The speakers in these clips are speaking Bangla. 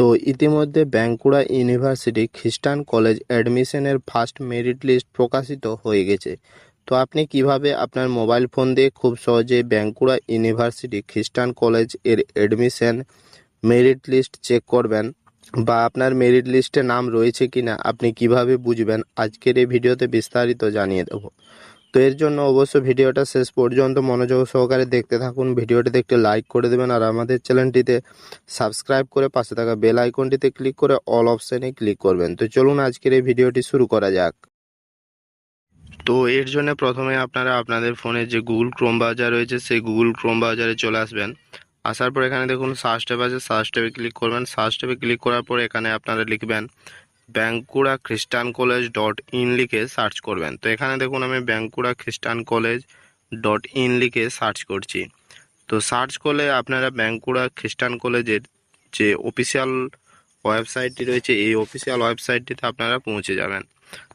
তো ইতিমধ্যে বাঁকুড়া ইউনিভার্সিটি খ্রিস্টান কলেজ অ্যাডমিশনের ফার্স্ট মেরিট লিস্ট প্রকাশিত হয়ে গেছে। তো আপনি কিভাবে আপনার মোবাইল ফোন দিয়ে খুব সহজে বাঁকুড়া ইউনিভার্সিটি খ্রিস্টান কলেজ এর অ্যাডমিশন মেরিট লিস্ট চেক করবেন বা আপনার মেরিট লিস্টে নাম রয়েছে কিনা আপনি কিভাবে বুঝবেন, আজকের এই ভিডিওতে বিস্তারিত জানিয়ে দেবো। তো এর জন্য অবশ্যই ভিডিওটা শেষ পর্যন্ত মনোযোগ সহকারে দেখতে থাকুন। ভিডিওটিতে একটি লাইক করে দেবেন আর আমাদের চ্যানেলটিতে সাবস্ক্রাইব করে পাশে থাকা বেল আইকনটিতে ক্লিক করে অল অপশানে ক্লিক করবেন। তো চলুন আজকের এই ভিডিওটি শুরু করা যাক। তো এর জন্য প্রথমে আপনারা আপনাদের ফোনে যে গুগল ক্রোম ব্রাউজার রয়েছে সেই গুগল ক্রোম ব্রাউজারে চলে আসবেন। আসার পর এখানে দেখুন সার্চ ট্যাব আছে, সার্চ ট্যাবে ক্লিক করবেন। সার্চ ট্যাবে ক্লিক করার পর এখানে আপনারা লিখবেন বাঁকুড়া খ্রিস্টান কলেজ .in লিখে সার্চ করবেন। তো এখানে দেখুন আমি বাঁকুড়া খ্রিস্টান কলেজ .in লিখে সার্চ করছি। তো সার্চ করলে আপনারা বাঁকুড়া খ্রিস্টান কলেজের যে অফিসিয়াল ওয়েবসাইটটি রয়েছে এই অফিসিয়াল ওয়েবসাইটটিতে আপনারা পৌঁছে যাবেন।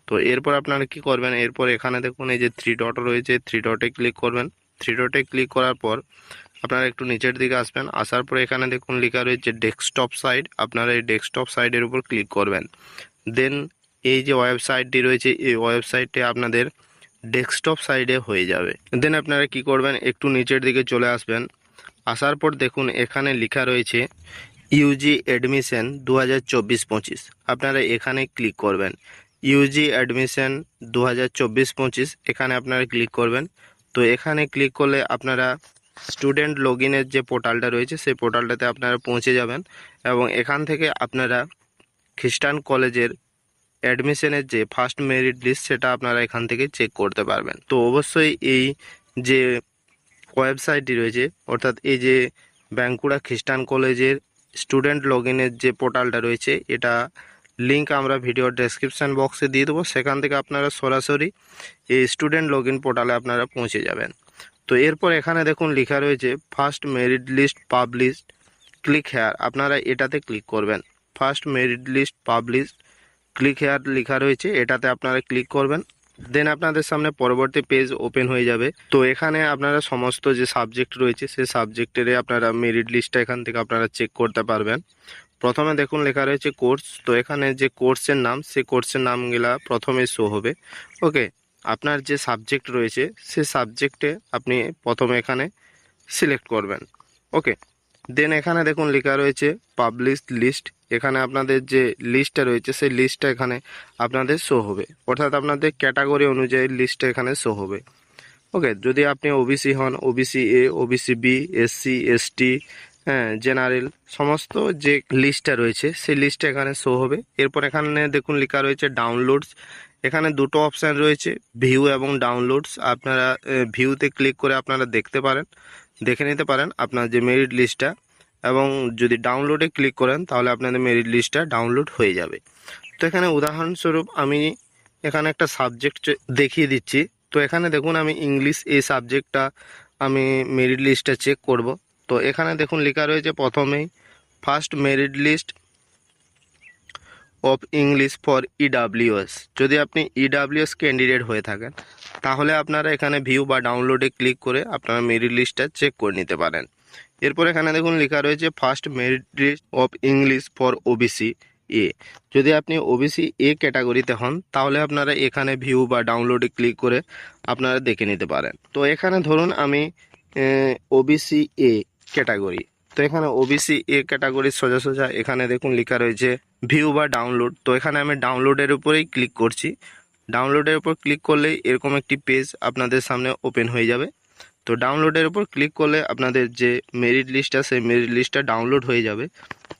তো এরপর আপনারা কি করবেন, এরপর এখানে দেখুন এই যে 3 ডট রয়েছে, 3 ডটে ক্লিক করবেন। 3 ডটে ক্লিক করার পর আপনারা একটু নিচের দিকে আসবেন। আসার পর এখানে দেখুন লেখা রয়েছে ডেস্কটপ সাইট, আপনারা এই ডেস্কটপ সাইটের উপর ক্লিক করবেন। দেন এই যে ওয়েবসাইটটি রয়েছে এই ওয়েবসাইটটি আপনাদের ডেস্কটপ সাইডে হয়ে যাবে। দেন আপনারা কি করবেন, একটু নিচের দিকে চলে আসবেন। আসার পর দেখুন এখানে লেখা রয়েছে ইউজি অ্যাডমিশন 2024-25, আপনারা এখানে ক্লিক করবেন। ইউজি অ্যাডমিশন 2024-25 এখানে আপনারা ক্লিক করবেন। তো এখানে ক্লিক করলে আপনারা স্টুডেন্ট লগ ইনের যে পোর্টালটা রয়েছে সেই পোর্টালটাতে আপনারা পৌঁছে যাবেন এবং এখান থেকে আপনারা খ্রিস্টান কলেজের অ্যাডমিশনের যে ফার্স্ট মেরিট লিস্ট সেটা আপনারা এখান থেকে চেক করতে পারবেন। তো অবশ্যই এই যে ওয়েবসাইটটি রয়েছে অর্থাৎ এই যে বাঁকুড়া খ্রিস্টান কলেজের স্টুডেন্ট লগ ইনের যে পোর্টালটা রয়েছে এটা লিঙ্ক আমরা ভিডিওর ডেসক্রিপশান বক্সে দিয়ে দেবো, সেখান থেকে আপনারা সরাসরি এই স্টুডেন্ট লগ ইন পোর্টালে আপনারা পৌঁছে যাবেন। তো এরপর এখানে দেখুন লেখা রয়েছে first merit list published, click here, আপনারা এটাতে ক্লিক করবেন। First merit list published click here লেখা রয়েছে, এটাতে আপনারা ক্লিক করবেন। দেন আপনাদের সামনে পরবর্তী পেজ ওপেন হয়ে যাবে। তো এখানে আপনারা সমস্ত যে সাবজেক্ট রয়েছে সেই সাবজেক্টের আপনারা মেরিট লিস্টটা এখান থেকে আপনারা চেক করতে পারবেন। প্রথমে দেখুন লেখা রয়েছে কোর্স, তো এখানে যে কোর্সের নাম সেই কোর্সের নামগুলা প্রথমে শো হবে। ওকে, আপনার যে সাবজেক্ট রয়েছে সেই সাবজেক্টে আপনি প্রথমে এখানে সিলেক্ট করবেন। ওকে, দেন এখানে দেখুন লেখা রয়েছে পাবলিশ লিস্ট, এখানে আপনাদের যে লিস্টটা রয়েছে সেই লিস্টটা এখানে আপনাদের শো হবে, অর্থাৎ আপনাদের ক্যাটাগরি অনুযায়ী লিস্টটা এখানে শো হবে। ওকে, যদি আপনি ওবিসি হন OBC A, OBC B, SC, ST, হ্যাঁ জেনারেল, সমস্ত যে লিস্টটা রয়েছে সেই লিস্টটা এখানে শো হবে। এরপর এখানে দেখুন লেখা রয়েছে ডাউনলোডস, এখানে দুটো অপশান রয়েছে ভিউ এবং ডাউনলোডস, আপনারা ভিউতে ক্লিক করে আপনারা দেখে নিতে পারেন আপনার যে মেরিট লিস্টটা, এবং যদি ডাউনলোডে ক্লিক করেন তাহলে আপনাদের মেরিট লিস্টটা ডাউনলোড হয়ে যাবে। তো এখানে উদাহরণস্বরূপ আমি এখানে একটা সাবজেক্ট দেখিয়ে দিচ্ছি। তো এখানে দেখুন আমি ইংলিশ এই সাবজেক্টটা আমি মেরিট লিস্টটা চেক করব। তো এখানে দেখুন লেখা রয়েছে প্রথমেই first merit list of English for EWS, যদি আপনি ইডাব্লিউএস ক্যান্ডিডেট হয়ে থাকেন তাহলে আপনারা এখানে ভিউ বা ডাউনলোডে ক্লিক করে আপনারা মেরিট লিস্টটা চেক করে নিতে পারেন। এরপর এখানে দেখুন লেখা রয়েছে first merit list of English for OBC A, যদি আপনি ওবিসি এ ক্যাটাগরিতে হন তাহলে আপনারা এখানে ভিউ বা ডাউনলোডে ক্লিক করে আপনারা দেখে নিতে পারেন। তো এখানে ধরুন আমি ওবিসি এ ক্যাটাগরি, তো এখানে ওবিসি এ ক্যাটাগরির সোজা এখানে দেখুন লেখা রয়েছে ভিউ বা ডাউনলোড, তো এখানে আমি ডাউনলোডের উপরেই ক্লিক করছি। ডাউনলোডের উপর ক্লিক করলেই এরকম একটি পেজ আপনাদের সামনে ওপেন হয়ে যাবে। তো ডাউনলোডের উপর ক্লিক করলে আপনাদের যে মেরিট লিস্টটা সেই মেরিট লিস্টটা ডাউনলোড হয়ে যাবে।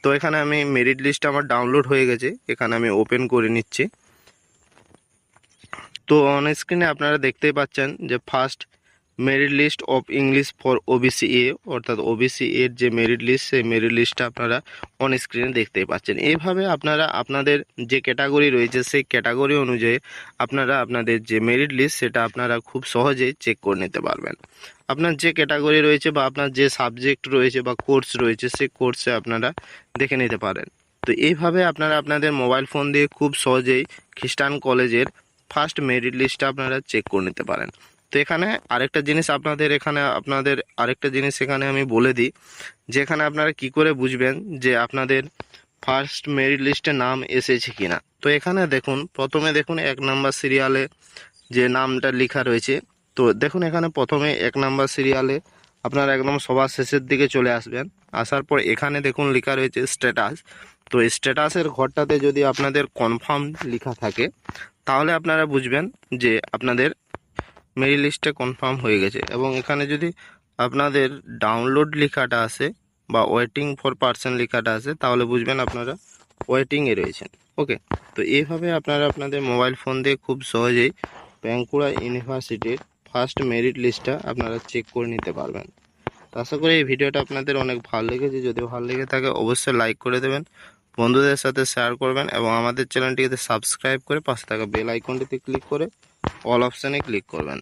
তো এখানে আমি মেরিট লিস্টটা আমার ডাউনলোড হয়ে গেছে, এখানে আমি ওপেন করে নিচ্ছি। তো অন স্ক্রিনে আপনারা দেখতেই পাচ্ছেন যে first merit list of English for OBC A, অর্থাৎ ওবিসি এর যে মেরিট লিস্ট সেই মেরিট লিস্টটা আপনারা অন স্ক্রিনে দেখতেই পাচ্ছেন। এইভাবে আপনারা আপনাদের যে ক্যাটাগরি রয়েছে সেই ক্যাটাগরি অনুযায়ী আপনারা আপনাদের যে মেরিট লিস্ট সেটা আপনারা খুব সহজেই চেক করে নিতে পারবেন। আপনার যে ক্যাটাগরি রয়েছে বা আপনার যে সাবজেক্ট রয়েছে বা কোর্স রয়েছে সেই কোর্সে আপনারা দেখে নিতে পারেন। তো এইভাবে আপনারা আপনাদের মোবাইল ফোন দিয়ে খুব সহজেই খ্রিস্টান কলেজের ফার্স্ট মেরিট লিস্টটা আপনারা চেক করে নিতে পারেন। তো এখানে আরেকটা জিনিস এখানে আমি বলে দিই যে এখানে আপনারা কি করে বুঝবেন যে আপনাদের ফার্স্ট মেরিট লিস্টে নাম এসেছে কিনা। তো এখানে দেখুন, প্রথমে দেখুন 1 নাম্বার সিরিয়ালে যে নামটা লেখা রয়েছে, তো দেখুন এখানে প্রথমে 1 নাম্বার সিরিয়ালে আপনারা একদম সবার শেষের দিকে চলে আসবেন। আসার পর এখানে দেখুন লেখা রয়েছে স্ট্যাটাস। তো স্ট্যাটাসের ঘরটাতে যদি আপনাদের কনফার্ম লেখা থাকে তাহলে আপনারা বুঝবেন যে আপনাদের মেরিট লিস্টে কনফার্ম হয়ে গেছে। এবং এখানে যদি আপনাদের ডাউনলোড লেখাটা আসে বা ওয়েটিং ফর পার্সন লেখাটা আসে তাহলে বুঝবেন আপনারা ওয়েটিংয়ে রয়েছেন। ওকে, তো এইভাবে আপনারা আপনাদের মোবাইল ফোন দিয়ে খুব সহজেই বাঁকুড়া ইউনিভার্সিটির ফার্স্ট মেরিট লিস্টটা আপনারা চেক করে নিতে পারবেন। তো আশা করি এই ভিডিওটা আপনাদের অনেক ভালো লেগেছে। যদি ভালো লেগে থাকে অবশ্যই লাইক করে দেবেন, বন্ধুদের সাথে শেয়ার করবেন এবং আমাদের চ্যানেলটিকে সাবস্ক্রাইব করে পাশে থাকা বেল আইকনটিতে ক্লিক করে অল অপশানে ক্লিক করবেন।